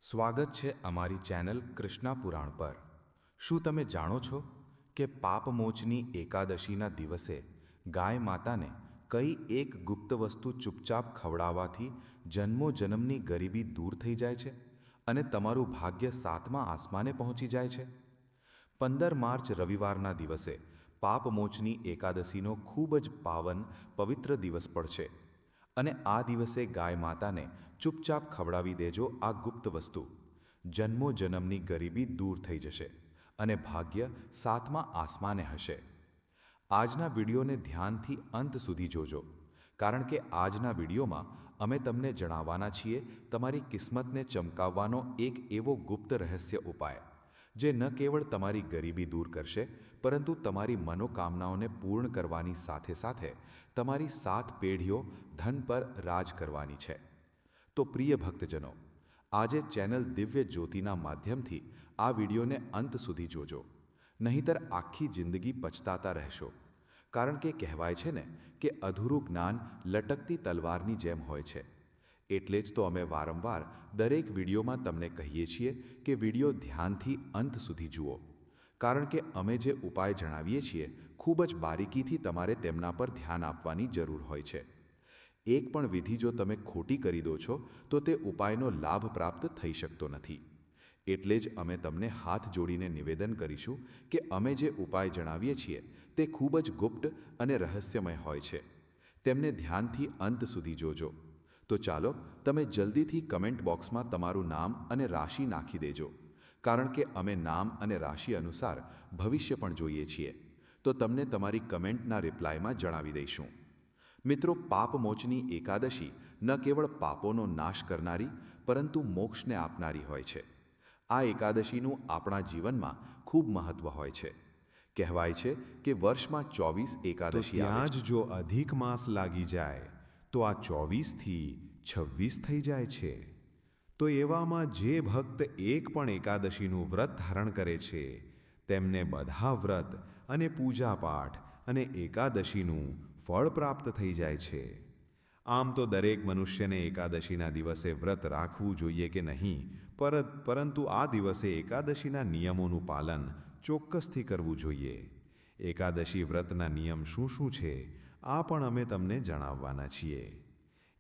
સ્વાગત છે અમારી ચેનલ કૃષ્ણા પુરાણ પર। શું તમે જાણો છો કે પાપમોચની એકાદશીના દિવસે ગાય માતાને કઈ એક ગુપ્ત વસ્તુ ચૂપચાપ ખવડાવવાથી જન્મોજન્મની ગરીબી દૂર થઈ જાય છે અને તમારું ભાગ્ય સાતમા આસમાને પહોંચી જાય છે? 15 માર્ચ રવિવારના દિવસે પાપમોચની એકાદશીનો ખૂબ જ પાવન પવિત્ર દિવસ પડશે અને આ દિવસે ગાય માતાને ચૂપચાપ ખવડાવી દેજો આ ગુપ્ત વસ્તુ। જન્મોજન્મની ગરીબી દૂર થઈ જશે અને ભાગ્ય સાતમા આસમાને હશે। આજના વિડીયોને ધ્યાનથી અંત સુધી જોજો, કારણ કે આજના વિડીયોમાં અમે તમને જણાવવાના છીએ તમારી કિસ્મતને ચમકાવવાનો એક એવો ગુપ્ત રહસ્ય ઉપાય, જે ન કેવળ તમારી ગરીબી દૂર કરશે, પરંતુ તમારી મનોકામનાઓને પૂર્ણ કરવાની સાથે સાથે તમારી 7 પેઢીઓ ધન પર રાજ કરવાની છે। તો પ્રિય ભક્તજનો, આજે ચેનલ દિવ્ય જ્યોતિના માધ્યમથી આ વિડીયોને અંત સુધી જોજો, નહીંતર આખી જિંદગી પછતાતા રહેશો। કારણ કે કહેવાય છે ને કે અધૂરું જ્ઞાન લટકતી તલવારની જેમ હોય છે। એટલે જ તો અમે વારંવાર દરેક વિડીયોમાં તમને કહીએ છીએ કે વિડીયો ધ્યાનથી અંત સુધી જુઓ, કારણ કે અમે જે ઉપાય જણાવીએ છીએ ખૂબ જ બારીકીથી તમારે તેમના પર ધ્યાન આપવાની જરૂર હોય છે। એક પણ વિધિ જો તમે ખોટી કરી દો છો તો તે ઉપાયનો લાભ પ્રાપ્ત થઈ શકતો નથી। એટલે જ અમે તમને હાથ જોડીને નિવેદન કરીશું કે અમે જે ઉપાય જણાવીએ છીએ તે ખૂબ જ ગુપ્ત અને રહસ્યમય હોય છે, તેમને ધ્યાનથી અંત સુધી જોજો। તો ચાલો તમે જલ્દીથી કમેન્ટ બોક્સમાં તમારું નામ અને રાશિ નાખી દેજો, કારણ કે અમે નામ અને રાશિ અનુસાર ભવિષ્ય પણ જોઈએ છીએ, તો તમને તમારી કમેન્ટના રિપ્લાયમાં જણાવી દઈશું। મિત્રો, પાપમોચની એકાદશી ન કેવળ પાપોનો નાશ કરનારી, પરંતુ મોક્ષને આપનારી હોય છે। આ એકાદશીનું આપણા જીવનમાં ખૂબ મહત્વ હોય છે। કહેવાય છે કે વર્ષમાં 24 એકાદશી આવે છે। ત્યાં જ જો અધિક માસ લાગી જાય તો આ 24થી 26 થઈ જાય છે। તો એવામાં જે ભક્ત એક પણ એકાદશીનું વ્રત ધારણ કરે છે, તેમને બધા વ્રત અને પૂજાપાઠ અને એકાદશીનું ફળ પ્રાપ્ત થઈ જાય છે। આમ તો દરેક મનુષ્યને એકાદશીના દિવસે વ્રત રાખવું જોઈએ કે નહીં, પરંતુ આ દિવસે એકાદશીના નિયમોનું પાલન ચોક્કસથી કરવું જોઈએ। એકાદશી વ્રતના નિયમ શું શું છે, આ પણ અમે તમને જણાવવાના છીએ।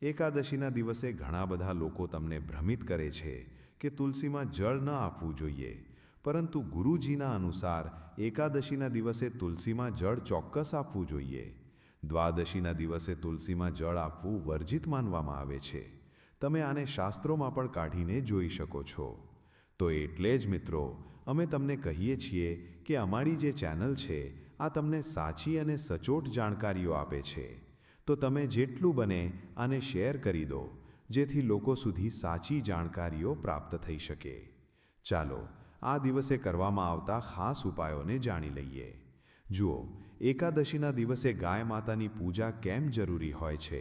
એકાદશીના દિવસે ઘણા બધા લોકો તમને ભ્રમિત કરે છે કે તુલસીમાં જળ ન આપવું જોઈએ, પરંતુ ગુરુજીના અનુસાર એકાદશીના દિવસે તુલસીમાં જળ ચોક્કસ આપવું જોઈએ। દ્વાદશીના દિવસે તુલસીમાં જળ આપવું વર્જિત માનવામાં આવે છે। તમે આને શાસ્ત્રોમાં પણ કાઢીને જોઈ શકો છો। તો એટલે જ મિત્રો, અમે તમને કહીએ છીએ કે અમારી જે ચેનલ છે આ તમને સાચી અને સચોટ જાણકારીઓ આપે છે। તો તમે જેટલું બને આને શેર કરી દો, જેથી લોકો સુધી સાચી જાણકારીઓ પ્રાપ્ત થઈ શકે। ચાલો આ દિવસે કરવામાં આવતા ખાસ ઉપાયોને જાણી લઈએ। જુઓ, એકાદશીના દિવસે ગાય માતાની પૂજા કેમ જરૂરી હોય છે?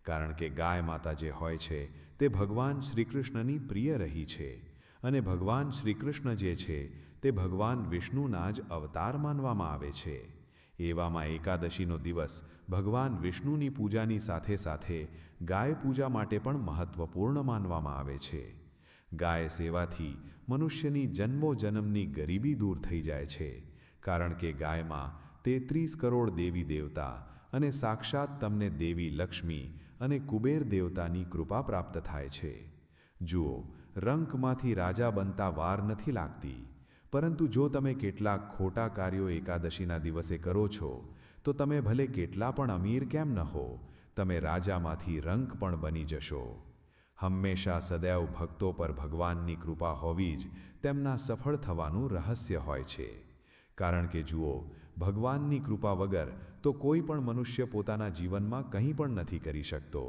કારણ કે ગાય માતા જે હોય છે તે ભગવાન શ્રીકૃષ્ણની પ્રિય રહી છે, અને ભગવાન શ્રીકૃષ્ણ જે છે તે ભગવાન વિષ્ણુના જ અવતાર માનવામાં આવે છે। એવામાં એકાદશીનો દિવસ ભગવાન વિષ્ણુની પૂજાની સાથે સાથે ગાય પૂજા માટે પણ મહત્વપૂર્ણ માનવામાં આવે છે। ગાય સેવાથી મનુષ્યની જન્મોજન્મની ગરીબી દૂર થઈ જાય છે, કારણ કે ગાયમાં 33 કરોડ દેવી દેવતા અને સાક્ષાત તમને દેવી લક્ષ્મી અને કુબેર દેવતાની કૃપા પ્રાપ્ત થાય છે। જુઓ, રંકમાંથી રાજા બનતા વાર નથી લાગતી, પરંતુ જો તમે કેટલાક ખોટા કાર્યો એકાદશીના દિવસે કરો છો, તો તમે ભલે કેટલા પણ અમીર કેમ ન હો, તમે રાજામાંથી રંક પણ બની જશો। હંમેશા સદૈવ ભક્તો પર ભગવાનની કૃપા હોવી જ તેમના સફળ થવાનું રહસ્ય હોય છે। કારણ કે જુઓ, ભગવાનની કૃપા વગર તો કોઈ પણ મનુષ્ય પોતાના જીવનમાં કંઈ પણ નથી કરી શકતો।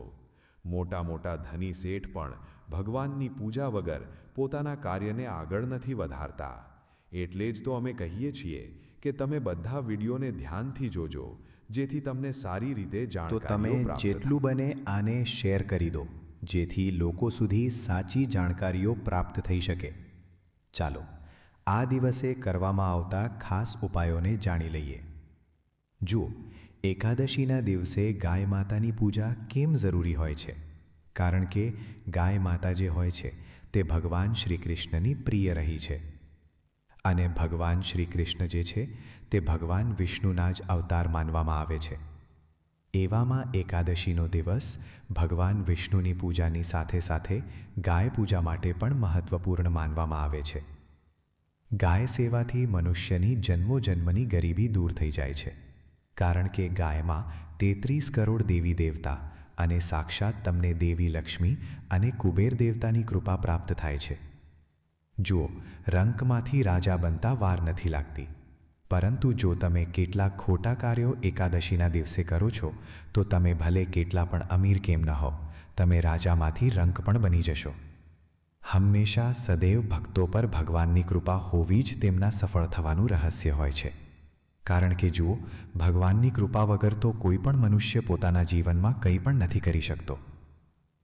મોટા મોટા ધની શેઠ પણ ભગવાનની પૂજા વગર પોતાના કાર્યને આગળ નથી વધારતા। એટલે જ તો અમે કહીએ છીએ કે તમે બધા વિડીયોને ધ્યાનથી જોજો, જેથી તમને સારી રીતે જાણકારીઓ પ્રાપ્ત થાય। જેટલું બને આને શેર કરી દો, જેથી લોકો સુધી સાચી જાણકારીઓ પ્રાપ્ત થઈ શકે। ચાલો આ દિવસે કરવામાં આવતા ખાસ ઉપાયોને જાણી લઈએ। જુઓ, એકાદશીના દિવસે ગાય માતાની પૂજા કેમ જરૂરી હોય છે? કારણ કે ગાય માતા જે હોય છે તે ભગવાન શ્રી કૃષ્ણની પ્રિય રહી છે. અને ભગવાન શ્રી કૃષ્ણ જે છે તે ભગવાન વિષ્ણુના જ અવતાર માનવામાં આવે છે. એવામાં એકાદશીનો દિવસ ભગવાન વિષ્ણુની પૂજાની સાથે સાથે ગાય પૂજા માટે પણ મહત્વપૂર્ણ માનવામાં આવે છે. ગાય સેવાથી મનુષ્યની જન્મોજન્મની ગરીબી દૂર થઈ જાય છે, કારણ કે ગાયમાં 33 કરોડ દેવી દેવતા અને સાક્ષાત તમને દેવી લક્ષ્મી અને કુબેર દેવતાની કૃપા પ્રાપ્ત થાય છે. જુઓ, રંકમાંથી રાજા બનતા વાર નથી લાગતી, પરંતુ જો તમે કેટલાક ખોટા કાર્યો એકાદશીના દિવસે કરો છો તો તમે ભલે કેટલા પણ અમીર કેમ ન હો, તમે રાજામાંથી રંક પણ બની જશો. હંમેશા સદૈવ ભક્તો પર ભગવાનની કૃપા હોવી જ તેમના સફળ થવાનું રહસ્ય હોય છે. કારણ કે જુઓ, ભગવાનની કૃપા વગર તો કોઈ પણ મનુષ્ય પોતાના જીવનમાં કંઈ પણ નથી કરી શકતો.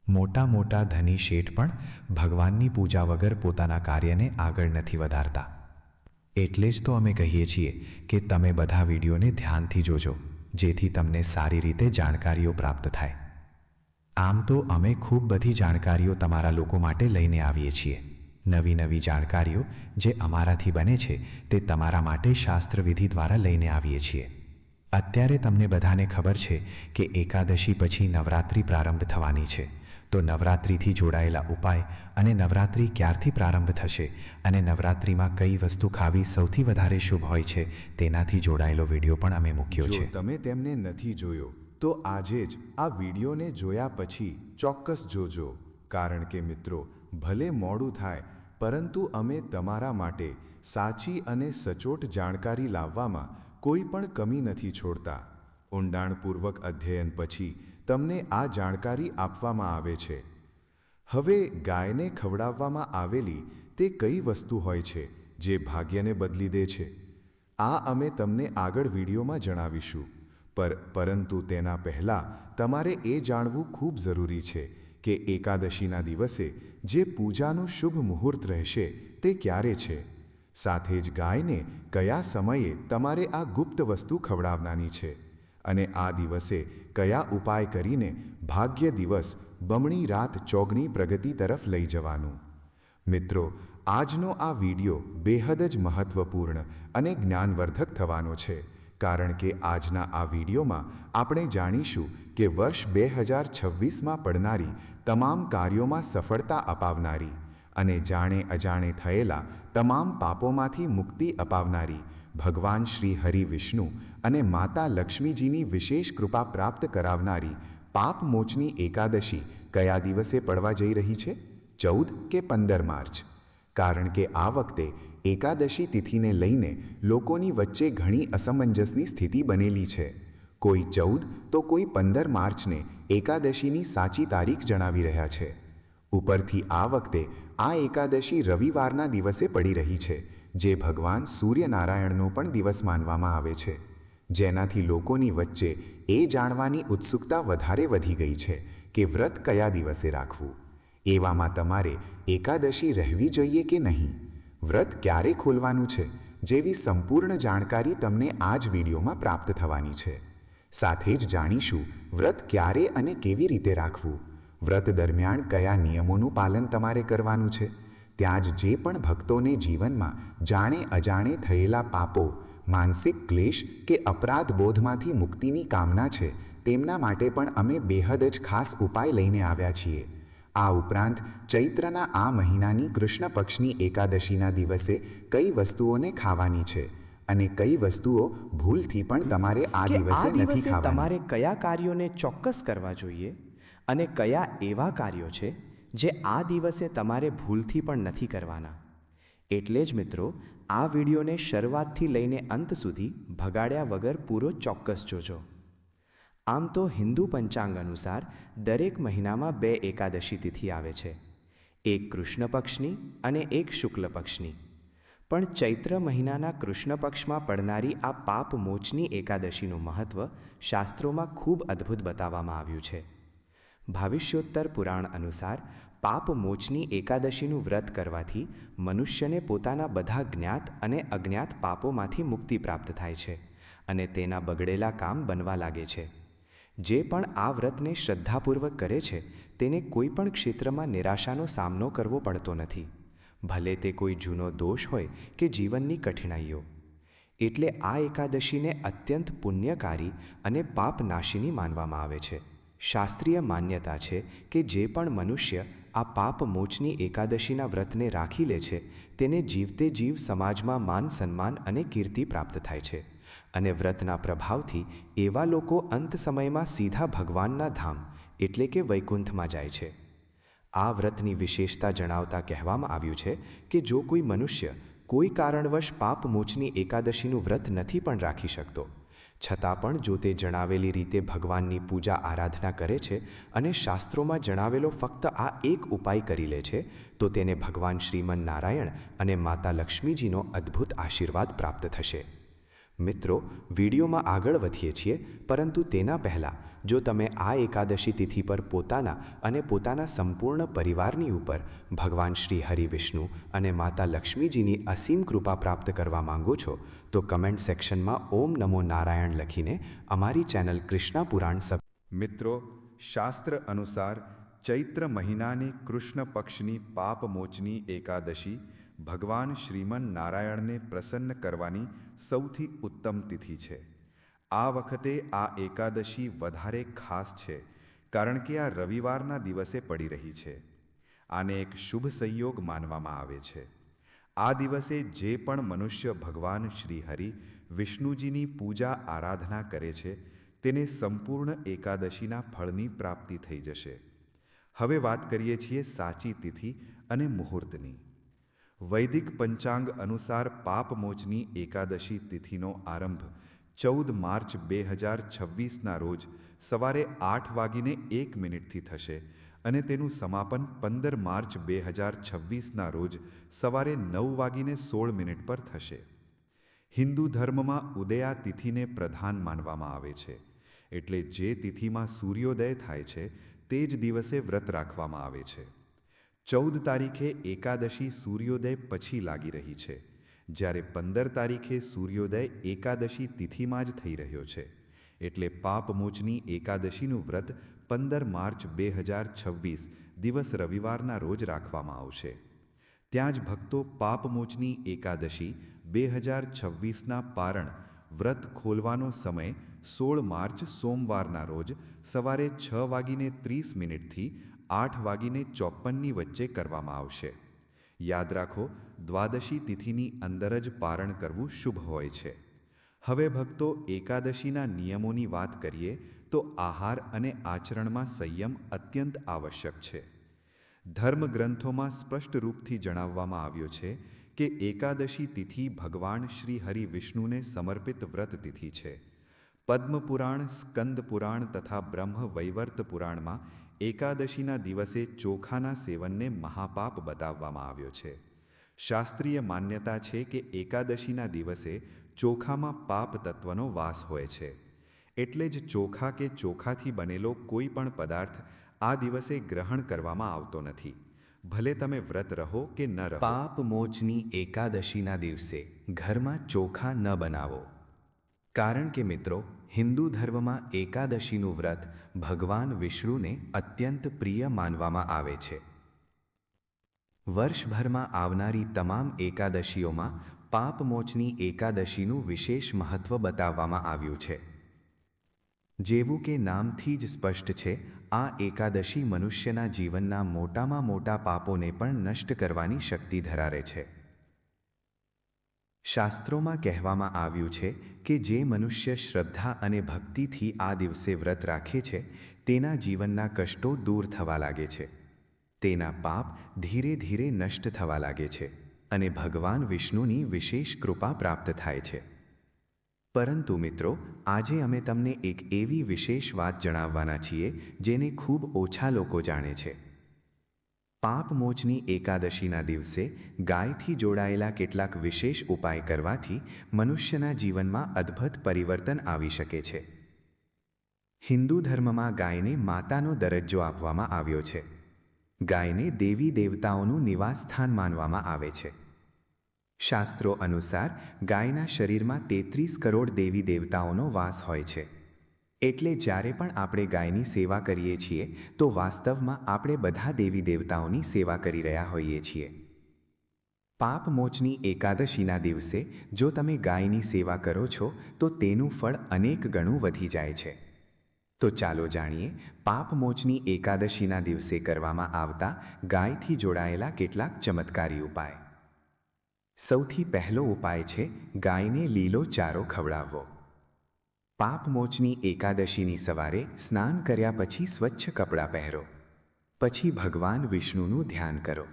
મોટા મોટા ધની શેઠ પણ ભગવાનની પૂજા વગર પોતાના કાર્યને આગળ નથી વધારતા. એટલે જ તો અમે કહીએ છીએ કે તમે બધા વિડીયોને ધ્યાનથી જોજો, જેથી તમને સારી રીતે જાણકારીઓ પ્રાપ્ત થાય. આમ તો અમે ખૂબ બધી જાણકારીઓ તમારા લોકો માટે લઈને આવીએ છીએ. નવી નવી જાણકારીઓ જે અમારાથી બને છે તે તમારા માટે શાસ્ત્રવિધિ દ્વારા લઈને આવીએ છીએ. અત્યારે તમને બધાને ખબર છે કે એકાદશી પછી નવરાત્રિ પ્રારંભ થવાની છે. તો નવરાત્રિથી જોડાયેલા ઉપાય અને નવરાત્રિ ક્યારથી પ્રારંભ થશે અને નવરાત્રિમાં કઈ વસ્તુ ખાવી સૌથી વધારે શુભ હોય છે તેનાથી જોડાયેલો વિડીયો પણ અમે મૂક્યો છે. જો તમે તેમને નથી જોયો તો આજે જ આ વિડીયોને જોયા પછી ચોક્કસ જોજો, કારણ કે મિત્રો, ભલે મોડું થાય પરંતુ અમે તમારા માટે સાચી અને સચોટ જાણકારી લાવવામાં કોઈ પણ કમી નથી છોડતા. ઊંડાણપૂર્વક અધ્યયન પછી તમને આ જાણકારી આપવામાં આવે છે. હવે ગાયને ખવડાવવામાં આવેલી તે કઈ વસ્તુ હોય છે જે ભાગ્યને બદલી દે છે? આ અમે તમને આગળ વિડીયોમાં જણાવીશું. પરંતુ તેના પહેલાં તમારે એ જાણવું ખૂબ જરૂરી છે કે એકાદશીના દિવસે જે પૂજાનું શુભ મુહૂર્ત રહેશે તે ક્યારે છે, સાથે જ ગાયને કયા સમયે તમારે આ ગુપ્ત વસ્તુ ખવડાવવાની છે, અને આ દિવસે કયા ઉપાય કરીને ભાગ્ય દિવસ બમણી રાત ચોગણી પ્રગતિ તરફ લઈ જવાનું. મિત્રો, આજનો આ વિડીયો બેહદ જ મહત્વપૂર્ણ અને જ્ઞાનવર્ધક થવાનો છે, કારણ કે આજના આ વિડીયોમાં આપણે જાણીશું કે વર્ષ 2026માં પડનારી તમામ કાર્યોમાં સફળતા અપાવનારી અને જાણે અજાણે થયેલા તમામ પાપોમાંથી મુક્તિ અપાવનારી ભગવાન શ્રી હરિ વિષ્ણુ અને માતા લક્ષ્મીજીની વિશેષ કૃપા પ્રાપ્ત કરાવનારી પાપમોચની એકાદશી કયા દિવસે પડવા જઈ રહી છે, 14 કે 15 માર્ચ? કારણ કે આ વખતે એકાદશી તિથિને લઈને લોકોની વચ્ચે ઘણી અસમંજસની સ્થિતિ બનેલી છે. કોઈ 14 તો કોઈ 15 માર્ચને એકાદશીની સાચી તારીખ જણાવી રહ્યા છે. ઉપરથી આ વખતે આ એકાદશી રવિવારના દિવસે પડી રહી છે, જે ભગવાન સૂર્યનારાયણનો પણ દિવસ માનવામાં આવે છે, જેનાથી લોકોની વચ્ચે એ જાણવાની ઉત્સુકતા વધારે વધી ગઈ છે કે વ્રત કયા દિવસે રાખવું. એવામાં તમારે એકાદશી રહેવી જોઈએ કે નહીં, વ્રત ક્યારે ખોલવાનું છે, જેવી સંપૂર્ણ જાણકારી તમને આ જ વિડીયોમાં પ્રાપ્ત થવાની છે. સાથે જ જાણીશું વ્રત ક્યારે અને કેવી રીતે રાખવું, વ્રત દરમિયાન કયા નિયમોનું પાલન તમારે કરવાનું છે. ત્યાં જ જે પણ ભક્તોને જીવનમાં જાણે અજાણે થયેલા પાપો, માનસિક ક્લેશ કે અપરાધ બોધમાંથી મુક્તિની કામના છે, તેમના માટે પણ અમે બેહદ જ ખાસ ઉપાય લઈને આવ્યા છીએ. આ ઉપરાંત ચૈત્રના આ મહિનાની કૃષ્ણ પક્ષની એકાદશીના દિવસે કઈ વસ્તુઓને ખાવાની છે અને કઈ વસ્તુઓ ભૂલથી પણ તમારે આ દિવસે નથી ખાવાની. તમારે કયા કાર્યોને ચોક્કસ કરવા જોઈએ અને કયા એવા કાર્યો છે જે આ દિવસે તમારે ભૂલથી પણ નથી કરવાના. એટલે જ મિત્રો, આ વિડીયોને શરૂઆતથી લઈને અંત સુધી ભગાડ્યા વગર પૂરો ચોક્કસ જોજો. આમ તો હિન્દુ પંચાંગ અનુસાર દરેક મહિનામાં 2 એકાદશી તિથિ આવે છે, એક કૃષ્ણ પક્ષની અને એક શુક્લ પક્ષની. પણ ચૈત્ર મહિનાના કૃષ્ણ પક્ષમાં પડનારી આ પાપ મોચની એકાદશીનું મહત્ત્વ શાસ્ત્રોમાં ખૂબ અદ્ભુત બતાવવામાં આવ્યું છે. ભાવિષ્યોત્તર પુરાણ અનુસાર પાપ મોચની એકાદશીનું વ્રત કરવાથી મનુષ્યને પોતાના બધા જ્ઞાત અને અજ્ઞાત પાપોમાંથી મુક્તિ પ્રાપ્ત થાય છે અને તેના બગડેલા કામ બનવા લાગે છે. જે પણ આ વ્રતને શ્રદ્ધાપૂર્વક કરે છે તેને કોઈ પણ ક્ષેત્રમાં નિરાશાનો સામનો કરવો પડતો નથી, ભલે તે કોઈ જૂનો દોષ હોય કે જીવનની કઠિનાઈઓ. એટલે આ એકાદશીને અત્યંત પુણ્યકારી અને પાપનાશિની માનવામાં આવે છે. શાસ્ત્રીય માન્યતા છે કે જે પણ મનુષ્ય આ પાપ મોચની એકાદશીના વ્રતને રાખી લે છે તેને જીવતે જીવ સમાજમાં માન સન્માન અને કીર્તિ પ્રાપ્ત થાય છે અને વ્રતના પ્રભાવથી એવા લોકો અંત સમયમાં સીધા ભગવાનના ધામ એટલે કે વૈકુંઠમાં જાય છે. આ વ્રતની વિશેષતા જણાવતા કહેવામાં આવ્યું છે કે જો કોઈ મનુષ્ય કોઈ કારણવશ પાપ મોચની એકાદશીનું વ્રત નથી પણ રાખી શકતો, છતાં પણ જો તે જણાવેલી રીતે ભગવાનની પૂજા આરાધના કરે છે અને શાસ્ત્રોમાં જણાવેલો ફક્ત આ એક ઉપાય કરી લે છે તો તેને ભગવાન શ્રીમન નારાયણ અને માતા લક્ષ્મીજીનો અદ્ભુત આશીર્વાદ પ્રાપ્ત થશે. મિત્રો, વિડીયોમાં આગળ વધીએ છીએ, પરંતુ તેના પહેલાં જો તમે આ એકાદશી તિથિ પર પોતાના અને પોતાના સંપૂર્ણ પરિવારની ઉપર ભગવાન શ્રી હરિ વિષ્ણુ અને માતા લક્ષ્મીજીની અસીમ કૃપા પ્રાપ્ત કરવા માંગો છો તો કમેન્ટ સેક્શનમાં ઓમ નમો નારાયણ લખીને અમારી ચેનલ કૃષ્ણા પુરાણ મિત્રો, શાસ્ત્ર અનુસાર ચૈત્ર મહિનાની કૃષ્ણ પક્ષની પાપમોચની એકાદશી ભગવાન શ્રીમન નારાયણને પ્રસન્ન કરવાની સૌથી ઉત્તમ તિથિ છે. આ વખતે આ એકાદશી વધારે ખાસ છે કારણ કે આ રવિવારના દિવસે પડી રહી છે. આને એક શુભ સંયોગ માનવામાં આવે છે. આ દિવસે જે પણ મનુષ્ય ભગવાન શ્રી હરિ વિષ્ણુજીની પૂજા આરાધના કરે છે તેને સંપૂર્ણ એકાદશીના ફળની પ્રાપ્તિ થઈ જશે. હવે વાત કરીએ છીએ સાચી તિથિ અને મુહૂર્તની. વૈદિક પંચાંગ અનુસાર પાપમોચની એકાદશી તિથિનો આરંભ 14 માર્ચ 2026ના રોજ સવારે 8:01 થશે અને તેનું સમાપન 15 માર્ચ 2026ના રોજ સવારે 9:16 પર થશે. હિન્દુ ધર્મમાં ઉદયા તિથિને પ્રધાન માનવામાં આવે છે, એટલે જે તિથિમાં સૂર્યોદય થાય છે તે જ દિવસે વ્રત રાખવામાં આવે છે. 14 તારીખે એકાદશી સૂર્યોદય પછી લાગી રહી છે, જ્યારે 15 તારીખે સૂર્યોદય એકાદશી તિથિમાં જ થઈ રહ્યો છે, એટલે પાપમોચની એકાદશીનું વ્રત 15 માર્ચ 2026 દિવસ રવિવારના રોજ રાખવામાં આવશે. ત્યાં જ ભક્તો પાપમોચની એકાદશી 2026ના પારણ વ્રત ખોલવાનો સમય 16 માર્ચ સોમવારના રોજ સવારે 6:30 થી 8:54ની વચ્ચે કરવામાં આવશે. યાદ રાખો, દ્વાદશી તિથિની અંદર જ પારણ કરવું શુભ હોય છે. હવે ભક્તો, એકાદશીના નિયમોની વાત કરીએ તો આહાર અને આચરણમાં સંયમ અત્યંત આવશ્યક છે. ધર્મગ્રંથોમાં સ્પષ્ટ રૂપથી જણાવવામાં આવ્યું છે કે એકાદશી તિથિ ભગવાન શ્રી હરિ વિષ્ણુને સમર્પિત વ્રત તિથિ છે. પદ્મપુરાણ, સ્કંદ પુરાણ તથા બ્રહ્મ વૈવર્ત પુરાણમાં એકાદશીના દિવસે ચોખાના સેવનને મહાપાપ બતાવવામાં આવ્યો છે. શાસ્ત્રીય માન્યતા છે કે એકાદશીના દિવસે ચોખામાં પાપ તત્વનો વાસ હોય છે, એટલે જ ચોખા કે ચોખાથી બનેલો કોઈ પણ પદાર્થ આ દિવસે ગ્રહણ કરવામાં આવતો નથી, ભલે તમે વ્રત રહો કે ન રહો. પાપમોચની એકાદશીના દિવસે ઘરમાં ચોખા ન બનાવો. કારણ કે મિત્રો, હિન્દુ ધર્મમાં એકાદશીનું વ્રત ભગવાન વિષ્ણુને અત્યંત પ્રિય માનવામાં આવે છે. વર્ષભરમાં આવનારી તમામ એકાદશીઓમાં પાપમોચની એકાદશીનું વિશેષ મહત્વ બતાવવામાં આવ્યું છે. જેવું કે નામથી જ સ્પષ્ટ છે, આ એકાદશી મનુષ્યના જીવનના મોટામાં મોટા પાપોને પણ નષ્ટ કરવાની શક્તિ ધરાવે છે. શાસ્ત્રોમાં કહેવામાં આવ્યું છે કે જે મનુષ્ય શ્રદ્ધા અને ભક્તિથી આ દિવસે વ્રત રાખે છે તેના જીવનના કષ્ટો દૂર થવા લાગે છે, તેના પાપ ધીરે ધીરે નષ્ટ થવા લાગે છે અને ભગવાન વિષ્ણુની વિશેષ કૃપા પ્રાપ્ત થાય છે. પરંતુ મિત્રો, આજે અમે તમને એક એવી વિશેષ વાત જણાવવાના છીએ જેને ખૂબ ઓછા લોકો જાણે છે. પાપમોચની એકાદશીના દિવસે ગાયથી જોડાયેલા કેટલાક વિશેષ ઉપાય કરવાથી મનુષ્યના જીવનમાં અદ્ભુત પરિવર્તન આવી શકે છે. હિન્દુ ધર્મમાં ગાયને માતાનો દરજ્જો આપવામાં આવ્યો છે. ગાયને દેવી દેવતાઓનું નિવાસસ્થાન માનવામાં આવે છે. શાસ્ત્રો અનુસાર ગાયના શરીરમાં 33 કરોડ દેવી દેવતાઓનો વાસ હોય છે. એટલે જ્યારે પણ આપણે ગાયની સેવા કરીએ છીએ તો વાસ્તવમાં આપણે બધા દેવી દેવતાઓની સેવા કરી રહ્યા હોઈએ છીએ. પાપમોચની એકાદશીના દિવસે જો તમે ગાયની સેવા કરો છો તો તેનું ફળ અનેક ગણું વધી જાય છે. તો ચાલો જાણીએ પાપમોચની એકાદશીના દિવસે કરવામાં આવતા ગાયથી જોડાયેલા કેટલાક ચમત્કારી ઉપાય. સૌથી પહેલો ઉપાય છે ગાયને લીલો ચારો ખવડાવવો. પાપમોચની એકાદશીની સવારે સ્નાન કર્યા પછી સ્વચ્છ કપડાં પહેરો. પછી ભગવાન વિષ્ણુનું ધ્યાન કરો.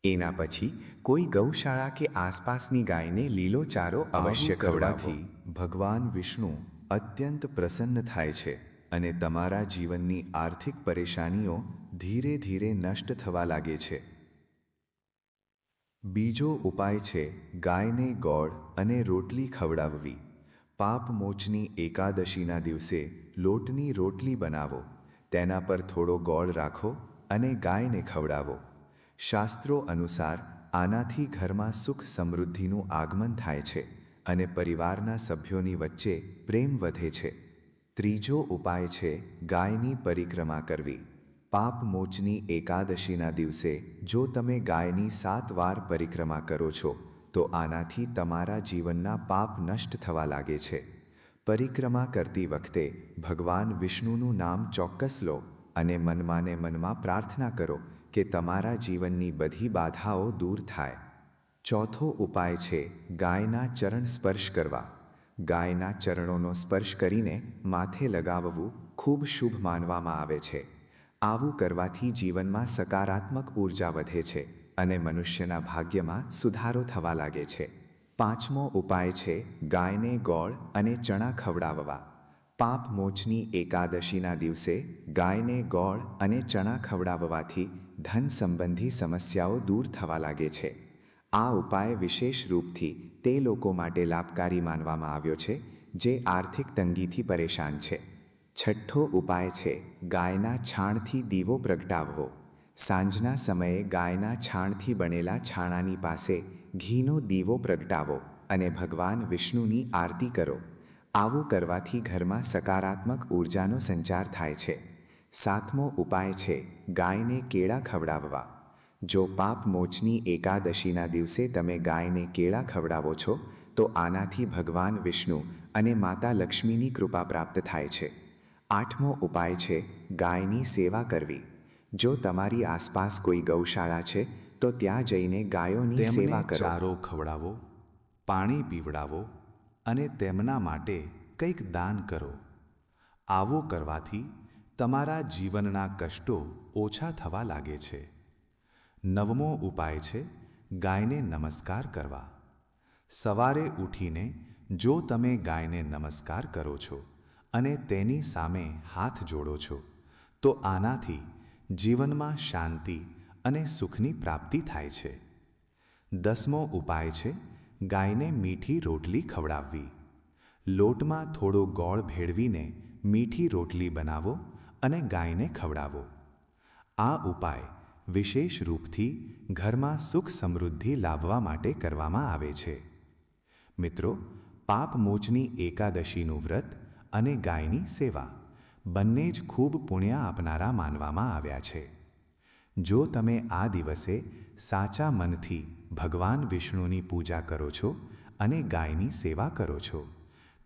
એના પછી કોઈ ગૌશાળા કે આસપાસની ગાયને લીલો ચારો અવશ્ય ખવડાવો. ભગવાન વિષ્ણુ અત્યંત પ્રસન્ન થાય છે અને તમારા જીવનની આર્થિક પરેશાનીઓ ધીરે ધીરે નષ્ટ થવા લાગે છે. બીજો ઉપાય છે ગાયને ગોળ અને રોટલી ખવડાવવી. પાપમોચની એકાદશીના દિવસે લોટની રોટલી બનાવો, તેના પર થોડો ગોળ રાખો અને ગાયને ખવડાવો. શાસ્ત્રો અનુસાર આનાથી ઘરમાં સુખ સમૃદ્ધિનું આગમન થાય છે અને પરિવારના સભ્યોની વચ્ચે પ્રેમ વધે છે. ત્રીજો ઉપાય છે ગાયની પરિક્રમા કરવી. પાપમોચની એકાદશીના દિવસે જો તમે ગાયની 7 વાર પરિક્રમા કરો છો તો આનાથી તમારા જીવનના પાપ નષ્ટ થવા લાગે છે. પરિક્રમા કરતી વખતે ભગવાન વિષ્ણુનું નામ ચોક્કસ લો અને મનમાં ને મનમાં પ્રાર્થના કરો કે તમારા જીવનની બધી બાધાઓ દૂર થાય. ચોથો ઉપાય છે ગાયના ચરણ સ્પર્શ કરવા. ગાયના ચરણોનો સ્પર્શ કરીને માથે લગાવવું ખૂબ શુભ માનવામાં આવે છે. આવું કરવાથી જીવનમાં સકારાત્મક ઊર્જા વધે છે અને મનુષ્યના ભાગ્યમાં સુધારો થવા લાગે છે. પાંચમો ઉપાય છે ગાયને ગોળ અને ચણા ખવડાવવા. પાપમોચની એકાદશીના દિવસે ગાયને ગોળ અને ચણા ખવડાવવાથી ધન સંબંધી સમસ્યાઓ દૂર થવા લાગે છે. આ ઉપાય વિશેષ રૂપથી તે લોકો માટે લાભકારી માનવામાં આવ્યો છે જે આર્થિક તંગીથી પરેશાન છે. છઠ્ઠો ઉપાય છે ગાયના છાણથી દીવો પ્રગટાવવો. સાંજના સમયે ગાયના છાણથી બનેલા છાણાની પાસે ઘીનો દીવો પ્રગટાવો અને ભગવાન વિષ્ણુની આરતી કરો. આવું કરવાથી ઘરમાં સકારાત્મક ઊર્જાનો સંચાર થાય છે. સાતમો ઉપાય છે ગાયને કેળા ખવડાવવા. જો પાપમોચની એકાદશીના દિવસે તમે ગાયને કેળા ખવડાવો છો તો આનાથી ભગવાન વિષ્ણુ અને માતા લક્ષ્મીની કૃપા પ્રાપ્ત થાય છે. આઠમો ઉપાય છે ગાયની સેવા કરવી. જો તમારી આસપાસ કોઈ ગૌશાળા છે તો ત્યાં જઈને ગાયોની સેવા કરો. ચારો ખવડાવો, પાણી પીવડાવો અને તેમના માટે કંઈક દાન કરો. આવું કરવાથી તમારા જીવનના કષ્ટો ઓછા થવા લાગે છે. નવમો ઉપાય છે ગાયને નમસ્કાર કરવા. સવારે ઉઠીને જો તમે ગાયને નમસ્કાર કરો છો અને તેની સામે હાથ જોડો છો તો આનાથી જીવનમાં શાંતિ અને સુખની પ્રાપ્તિ થાય છે. 10મો ઉપાય છે ગાયને મીઠી રોટલી ખવડાવવી. લોટમાં થોડો ગોળ ભેળવીને મીઠી રોટલી બનાવો અને ગાયને ખવડાવો. આ ઉપાય વિશેષ રૂપથી ઘરમાં સુખ સમૃદ્ધિ લાવવા માટે કરવામાં આવે છે. મિત્રો, પાપમોચની એકાદશીનું વ્રત અને ગાયની સેવા બંને જ ખૂબ પુણ્ય આપનારા માનવામાં આવ્યા છે. જો તમે આ દિવસે સાચા મનથી ભગવાન વિષ્ણુની પૂજા કરો છો અને ગાયની સેવા કરો છો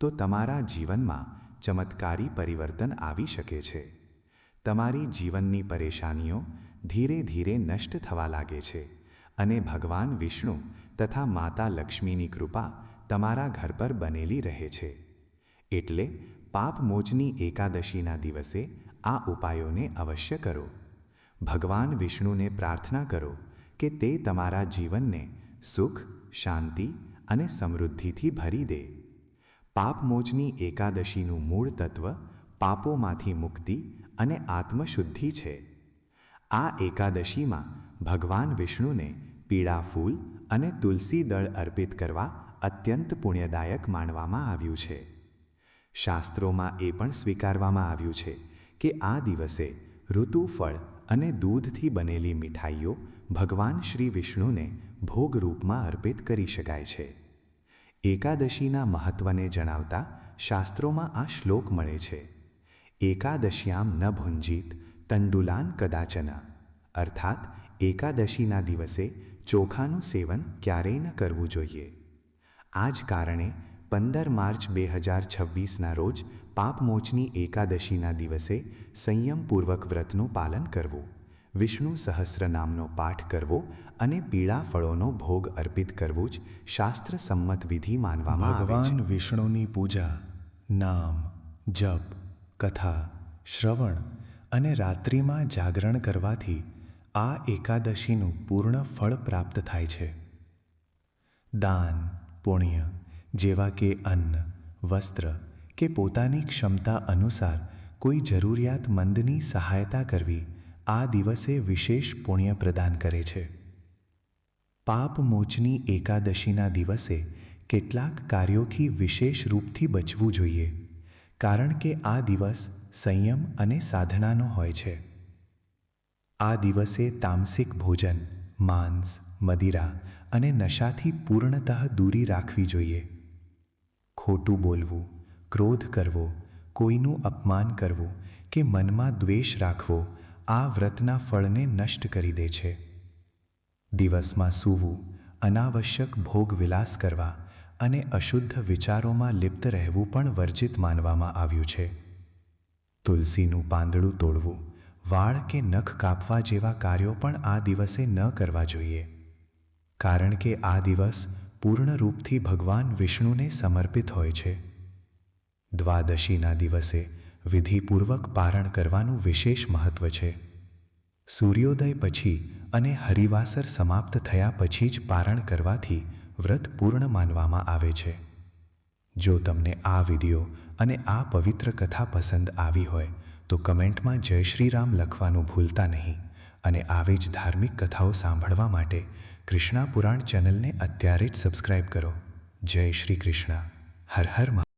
તો તમારા જીવનમાં ચમત્કારી પરિવર્તન આવી શકે છે. તમારી જીવનની પરેશાનીઓ ધીરે ધીરે નષ્ટ થવા લાગે છે અને ભગવાન વિષ્ણુ તથા માતા લક્ષ્મીની કૃપા તમારા ઘર પર બનેલી રહે છે. એટલે પાપમોચની એકાદશીના દિવસે આ ઉપાયોને અવશ્ય કરો. ભગવાન વિષ્ણુને પ્રાર્થના કરો કે તે તમારા જીવનને સુખ, શાંતિ અને સમૃદ્ધિથી ભરી દે. પાપમોચની એકાદશીનું મૂળ તત્વ પાપોમાંથી મુક્તિ અને આત્મશુદ્ધિ છે. આ એકાદશીમાં ભગવાન વિષ્ણુને પીળા ફૂલ અને તુલસી દળ અર્પિત કરવા અત્યંત પુણ્યદાયક માનવામાં આવ્યું છે. શાસ્ત્રોમાં એ પણ સ્વીકારવામાં આવ્યું છે કે આ દિવસે ઋતુફળ અને દૂધથી બનેલી મીઠાઈઓ ભગવાન શ્રી વિષ્ણુને ભોગ રૂપમાં અર્પિત કરી શકાય છે. એકાદશીના મહત્વને જણાવતા શાસ્ત્રોમાં આ શ્લોક મળે છે. એકાદશ્યામ ન ભુંજીત તંડુલાન કદાચન, અર્થાત એકાદશીના દિવસે ચોખાનું સેવન ક્યારેય ન કરવું જોઈએ. આ જ કારણે 15 માર્ચ 2026ના રોજ પાપમોચની એકાદશીના દિવસે સંયમપૂર્વક વ્રતનું પાલન કરવું, વિષ્ણુ સહસ્રનામનો પાઠ કરવો અને પીળા ફળોનો ભોગ અર્પિત કરવું જ શાસ્ત્રસંમત વિધિ માનવામાં આવે છે. ભગવાન વિષ્ણુની પૂજા, નામ, જપ, કથા, શ્રવણ અને રાત્રિમાં જાગરણ કરવાથી આ એકાદશીનું પૂર્ણ ફળ પ્રાપ્ત થાય છે. દાન, પુણ્ય જેવા કે અન્ન, વસ્ત્ર કે પોતાની ક્ષમતા અનુસાર કોઈ જરૂરિયાતમંદની સહાયતા કરવી આ દિવસે વિશેષ પુણ્ય પ્રદાન કરે છે. પાપમોચની એકાદશીના દિવસે કેટલાક કાર્યોથી વિશેષ રૂપથી બચવું જોઈએ, કારણ કે આ દિવસ સંયમ અને સાધનાનો હોય છે. આ દિવસે તામસિક ભોજન, માંસ, મદિરા અને નશાથી પૂર્ણતઃ દૂરી રાખવી જોઈએ. ખોટું બોલવું, ક્રોધ કરવો, કોઈનું અપમાન કરવું કે મનમાં દ્વેષ રાખવો આ વ્રતના ફળને નષ્ટ કરી દે છે. દિવસમાં સૂવું, અનાવશ્યક ભોગવિલાસ કરવા અને અશુદ્ધ વિચારોમાં લિપ્ત રહેવું પણ વર્જિત માનવામાં આવ્યું છે. તુલસીનું પાંદડું તોડવું, વાળ કે નખ કાપવા જેવા કાર્યો પણ આ દિવસે ન કરવા જોઈએ, કારણ કે આ દિવસ પૂર્ણ રૂપથી ભગવાન વિષ્ણુને સમર્પિત હોય છે. દ્વાદશીના દિવસે વિધિપૂર્વક પારણ કરવાનું વિશેષ મહત્વ છે. સૂર્યોદય પછી અને હરિવાસર સમાપ્ત થયા પછી જ પારણ કરવાથી વ્રત પૂર્ણ માનવામાં આવે છે. જો તમને આ વિડીયો અને આ પવિત્ર કથા પસંદ આવી હોય તો કમેન્ટમાં જય શ્રી રામ લખવાનું ભૂલતા નહીં અને આવી જ ધાર્મિક કથાઓ સાંભળવા માટે કૃષ્ણા પુરાણ ચેનલને અત્યારે જ સબસ્ક્રાઇબ કરો. જય શ્રી કૃષ્ણ. હર હર મહાદેવ.